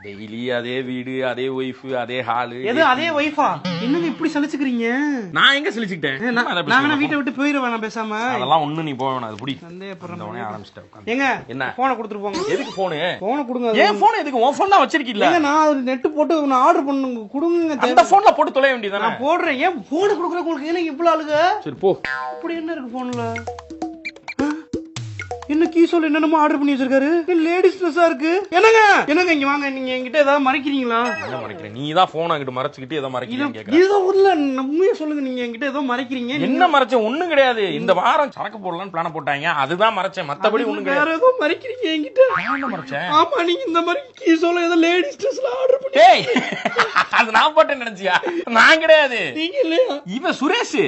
Daily அதே வீடு, அதே ஒய்ஃப், அதே ஹாலு. எது அதே ஒய்ஃபா? என்னங்க இப்படி சலிச்சுக்கிறீங்க? நான் எங்க சலிச்சுக்கிட்டேன்? நான் வீட்டை விட்டு போயிருவேன் நான் பேசாம. அதெல்லாம் ஒண்ணு நீ போவேன். அது புடி. சந்தேகப்படுறேன். ஆரம்பிச்சிட்டேன். ஏங்க என்ன போனை கொடுத்துட்டு போங்க. எதுக்கு போனு? போனை கொடுங்க. ஏன் போன் எதுக்கு? உன் போன் தான் வச்சிருக்கீல்ல? நான் நெட் போட்டு ஆர்டர் பண்ணுங்க, கொடுங்க. அந்த போன்ல போட்டு தொலைய வேண்டியதானே? நான் போடுறேன். ஏன் போன் கொடுக்குற உங்களுக்கு என்ன இவ்வளவு ஆளுங்க? சரி போ. அப்படி என்ன இருக்கு போன்ல? என்ன கீசோல என்னென்னமோ ஆர்டர் பண்ணி வச்சிருக்காரு. லேடிஸ் ட்ரெஸ்ஸா இருக்கு. என்னங்க இங்க வாங்க. நீங்க என்கிட்ட ஏதாவது மறைக்கிறீங்களா? என்ன மறைக்கிறேன்? நீ தான் போன் அங்கிட்டு மறைச்சிக்கிட்டு ஏதோ மறைக்கிறீங்க கேக்குற. ஏதோ இல்ல, நம்மையே சொல்லுங்க. நீங்க என்கிட்ட ஏதோ மறைக்கிறீங்க. என்ன மறைச்சேன்? ஒண்ணும் கிடையாது. இந்த வாரம் சரக்கு போடலாம்னு பிளான் போட்டாங்க. அதுதான் மறைச்சேன். மத்தபடி ஒண்ணும் கிடையாது. வேற ஏதோ மறைக்கிறீங்க என்கிட்ட. என்ன மறைச்சேன்? ஆமா, நீங்க இந்த மாதிரி கீசோல ஏதோ லேடிஸ் ட்ரெஸ்ல ஆர்டர் பண்ணி. ஏய், அது நான் போட்டேன்னு நினைச்சியா? நான் கிடையாது. நீங்க இல்லையா? இவன் சுரேஷா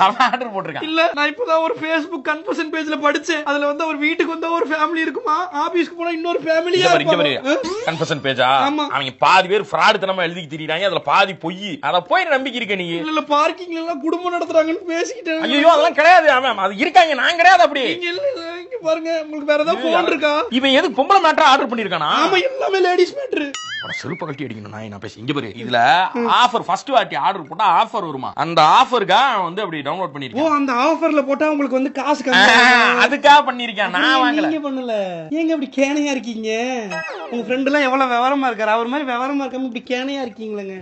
அவன் ஆர்டர் போட்டிருக்கான். இல்ல, நான் இப்பதான் ஒரு Facebook கன்ஃபஷன் பேஜ்ல படிச்சேன். அதுல வந்து ஒரு வீட்டுக்கு வந்தா ஒரு ஃபேமிலி இருக்குமா, ஆபீஸ்க்கு போனா இன்னொரு ஃபேமிலியா இருப்பாங்க. கன்ஃபஷன் பேஜா? அவங்க பாதி பேர் ஃப்ராட் தனமா எழுதி திரிறாங்க. அதுல பாதி பொய். அத போய் நம்பிக்கை இருக்க நீ? இல்ல, பார்க்கிங்ல எல்லாம் குடும்பம் நடத்துறாங்கன்னு பேசிக்கிட்டேன். ஐயோ, அதெல்லாம் கிடையாது. அவன் அது இருக்காங்க, நான் கிடையாது. அப்படி நீங்க இல்ல. இங்க பாருங்க, உங்களுக்கு வேற ஏதாவது போன் இருக்கா? இவன் எதுக்கு பொம்பளை மேட்டர் ஆர்டர் பண்ணிருக்கானா? ஆமா, எல்லாமே லேடிஸ் மேட்டர். செருப்பு கட்டி அடிக்கணும். நான் பேசி இங்க பாரு. இதுல ஆஃபர் ஃபர்ஸ்ட் வாட்டி ஆர்டர் போட்டா ஆஃபர் வருமா? அந்த ஆஃபர்க்கா வந்து அப்படி டவுன்லோட் பண்ணிருக்கேன். ஓ, அந்த ஆஃபர்ல போட்டா உங்களுக்கு வந்து காசு கம்மி. அதுக்காக பண்ணிருக்கேன். நான் வாங்கல. நீங்க பண்ணல. ஏங்க இப்படி கேனையா இருக்கீங்க? உங்க ஃப்ரெண்ட் எல்லாம் எவ்வளவு விவரமா இருக்காரு. அவர் மாதிரி விவரமா இருக்காம இப்படி கேனையா இருக்கீங்களேங்க.